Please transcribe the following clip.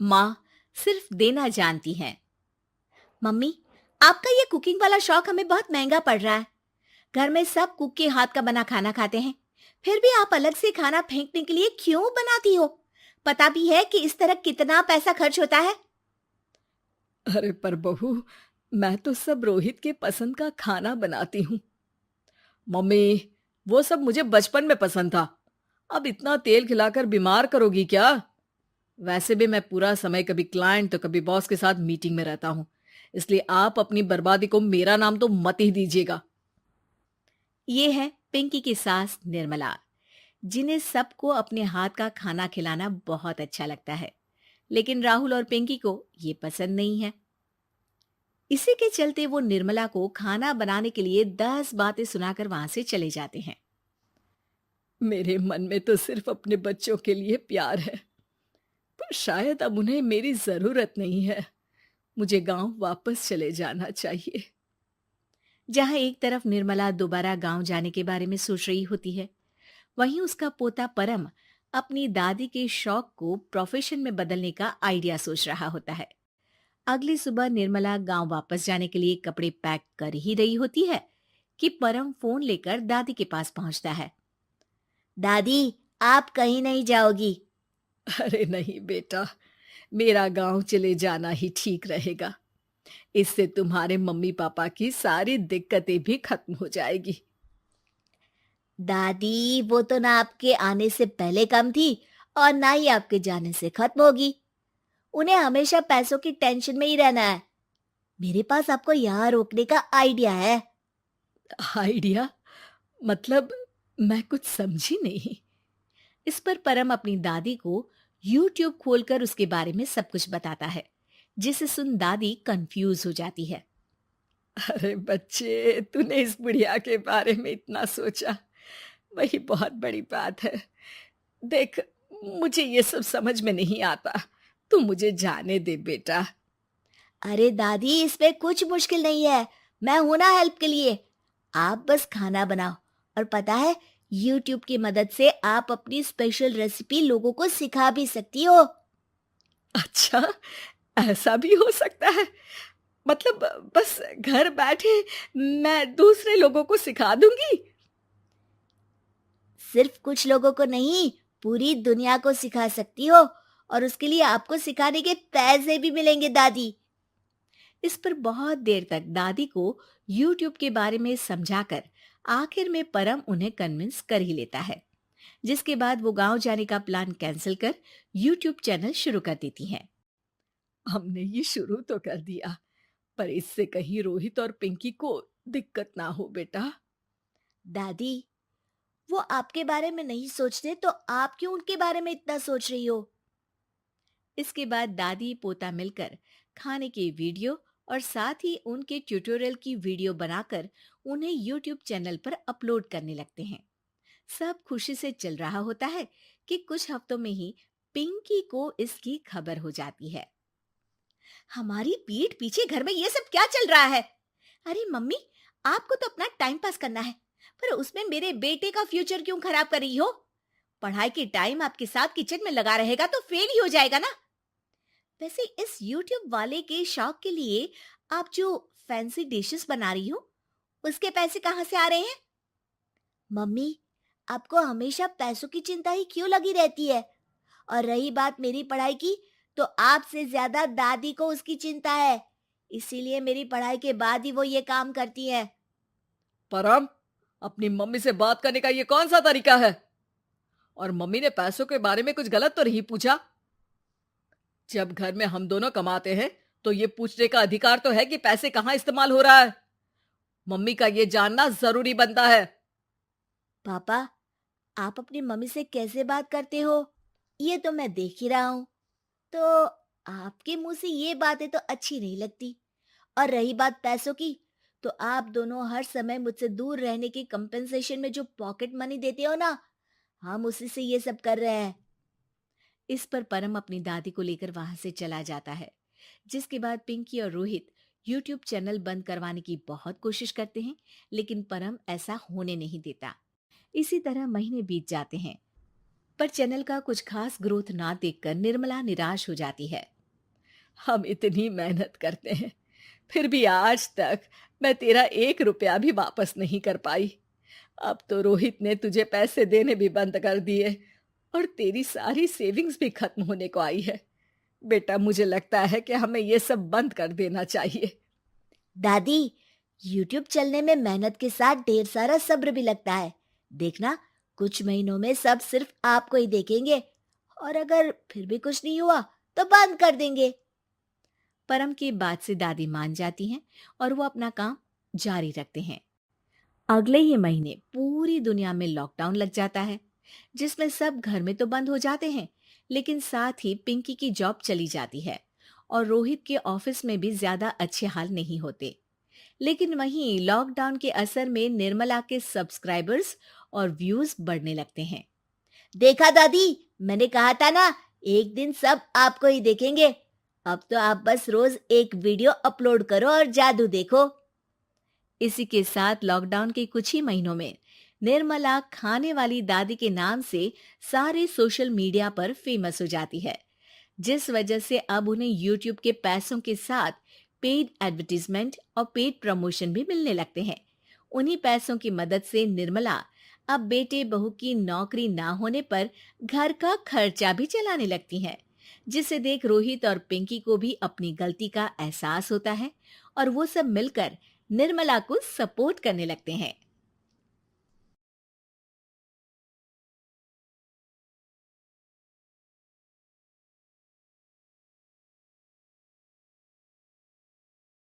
माँ सिर्फ देना जानती हैं। मम्मी, आपका ये कुकिंग वाला शौक हमें बहुत महंगा पड़ रहा है। घर में सब कुक के हाथ का बना खाना खाते हैं, फिर भी आप अलग से खाना फेंकने के लिए क्यों बनाती हो? पता भी है कि इस तरह कितना पैसा खर्च होता है। अरे पर बहू, मैं तो सब रोहित के पसंद का खाना बनाती हूँ। मम्मी, वो सब मुझे बचपन में पसंद था। अब इतना तेल खिलाकर बीमार करोगी क्या? वैसे भी मैं पूरा समय कभी क्लाइंट तो कभी बॉस के साथ मीटिंग में रहता हूँ। इसलिए आप अपनी बर्बादी को मेरा नाम तो मत ही दीजिएगा। ये है पिंकी की सास निर्मला, जिन्हें सबको अपने हाथ का खाना खिलाना बहुत अच्छा लगता है, लेकिन राहुल और पिंकी को ये पसंद नहीं है। इसी के चलते वो निर्मला को खाना बनाने के लिए 10 बातें सुनाकर वहां से चले जाते हैं। मेरे मन में तो सिर्फ अपने बच्चों के लिए प्यार है, पर शायद अब उन्हें मेरी जरूरत नहीं है। मुझे गांव वापस चले जाना चाहिए। जहां एक तरफ निर्मला दोबारा गांव जाने के बारे में सोच रही होती है, वहीं उसका पोता परम अपनी दादी के शौक को प्रोफेशन में बदलने का आइडिया सोच रहा होता है। अगली सुबह निर्मला गांव वापस जाने के लिए कपड़े पैक कर ही रही होती है कि परम फोन लेकर दादी के पास पहुंचता है। दादी, आप कहीं नहीं जाओगी? अरे नहीं बेटा, मेरा गांव चले जाना ही ठीक रहेगा। इससे तुम्हारे मम्मी पापा की सारी दिक्कतें भी खत्म हो जाएगी। दादी, वो तो ना आपके आने से पहले कम थी और ना ही आपके जाने से खत्म होगी। उन्हें हमेशा पैसों की टेंशन में ही रहना है। मेरे पास आपको यहाँ रोकने का आइडिया है। आइडिया? मतलब, मैं कुछ समझी नहीं। इस पर परम अपनी दादी को YouTube खोलकर उसके बारे में सब कुछ बताता है, जिसे सुन दादी कंफ्यूज हो जाती है। अरे बच्चे, तूने इस बुढ़िया के बारे में इतना सोचा, वही बहुत बड़ी बात है। देख, मुझे ये सब समझ में नहीं आता। तू मुझे जाने दे बेटा। अरे दादी, इसमें कुछ मुश्किल नहीं है। मैं हूं ना हेल्प के लिए। आप बस खाना बनाओ, और पता है, YouTube की मदद से आप अपनी स्पेशल रेसिपी लोगों को सिखा भी सकती हो। अच्छा, ऐसा भी हो सकता है? मतलब, बस घर बैठे मैं दूसरे लोगों को सिखा दूंगी? सिर्फ कुछ लोगों को नहीं, पूरी दुनिया को सिखा सकती हो, और उसके लिए आपको सिखाने के पैसे भी मिलेंगे दादी। इस पर बहुत देर तक दादी को YouTube के बारे में समझाकर आखिर में परम उन्हें कन्विंस कर ही लेता है, जिसके बाद वो गांव जाने का प्लान कैंसिल कर YouTube चैनल शुरू कर देती हैं। हमने ये शुरू तो कर दिया, पर इससे कहीं रोहित और पिंकी को दिक्कत ना हो बेटा। दादी, वो आपके बारे में नहीं सोचते तो आप क्यों उनके बारे में इतना सोच रही हो? इसके बाद दादी पोता मिलकर खाने की वीडियो और साथ ही उनके ट्यूटोरियल की वीडियो बनाकर उन्हें YouTube चैनल पर अपलोड करने लगते हैं। सब खुशी से चल रहा होता है कि कुछ हफ्तों में ही पिंकी को इसकी खबर हो जाती है। हमारी पीठ पीछे घर में ये सब क्या चल रहा है? अरे मम्मी, आपको तो अपना टाइम पास करना है, पर उसमें मेरे बेटे का फ्यूचर क्यों खराब कर रही हो? पढ़ाई के टाइम आपके साथ किचन में लगा रहेगा तो फेल ही हो जाएगा ना। वैसे इस YouTube वाले के शौक के लिए आप जो फैंसी डिशेस बना रही हो, उसके पैसे कहाँ से आ रहे हैं? मम्मी, आपको हमेशा पैसों की चिंता ही क्यों लगी रहती है? और रही बात मेरी पढ़ाई की, तो आपसे ज्यादा दादी को उसकी चिंता है। इसीलिए मेरी पढ़ाई के बाद ही वो ये काम करती है। परम, अपनी मम्मी से बात करने का ये कौन सा तरीका है? और मम्मी ने पैसों के बारे में कुछ गलत तो नहीं पूछा? जब घर में हम दोनों कमाते हैं, तो ये पूछने का अधिकार तो है कि पैसे कहाँ इस्तेमाल हो रहा है। मम्मी का ये जानना जरूरी बनता है। पापा, आप अपनी मम्मी से कैसे बात करते हो, ये तो मैं देख ही रहा हूँ। तो आपके मुंह से ये बातें तो अच्छी नहीं लगती। और रही बात पैसों की, तो आप दोनों हर समय मुझसे दूर रहने की कंपेंसेशन में जो पॉकेट मनी देते हो ना, हम उसी से ये सब कर रहे हैं। इस पर परम अपनी दादी को लेकर वहां से चला जाता है, जिसके बाद पिंकी और रोहित YouTube चैनल बंद करवाने की बहुत कोशिश करते हैं, लेकिन परम ऐसा होने नहीं देता। इसी तरह महीने बीत जाते हैं। पर चैनल का कुछ खास ग्रोथ ना देखकर निर्मला निराश हो जाती है। हम इतनी मेहनत करते हैं, फिर भी आज तक मैं तेरा 1 रुपया भी वापस नहीं कर पाई। अब तो रोहित ने तुझे पैसे देने भी बंद कर दिए और तेरी सारी सेविंग्स भी खत्म होने को आई है। बेटा, मुझे लगता है कि हमें ये सब बंद कर देना चाहिए। दादी, यूट्यूब चलने में मेहनत के साथ ढेर सारा सब्र भी लगता है। देखना, कुछ महीनों में सब सिर्फ आपको ही देखेंगे, और अगर फिर भी कुछ नहीं हुआ तो बंद कर देंगे। परम की बात से दादी मान जाती हैं और वो अपना काम जारी रखते हैं। अगले ही महीने पूरी दुनिया में लॉकडाउन लग जाता है, जिसमें सब घर में तो बंद हो जाते हैं, लेकिन साथ ही पिंकी की जॉब चली जाती है और रोहित के ऑफिस में भी ज्यादा अच्छे हाल नहीं होते। लेकिन वहीं लॉकडाउन के असर में निर्मला के सब्सक्राइबर्स और व्यूज बढ़ने लगते हैं। देखा दादी, मैंने कहा था ना, एक दिन सब आपको ही देखेंगे। अब तो आप बस रोज एक वीडियो अपलोड करो और जादू देखो। इसी के साथ लॉकडाउन के कुछ ही महीनों में निर्मला खाने वाली दादी के नाम से सारे सोशल मीडिया पर फेमस हो जाती है, जिस वजह से अब उन्हें यूट्यूब के पैसों के साथ पेड एडवर्टीजमेंट और पेड प्रमोशन भी मिलने लगते हैं। उन्हीं पैसों की मदद से निर्मला अब बेटे बहू की नौकरी ना होने पर घर का खर्चा भी चलाने लगती हैं, जिसे देख रोहित और पिंकी को भी अपनी गलती का एहसास होता है और वो सब मिलकर निर्मला को सपोर्ट करने लगते हैं।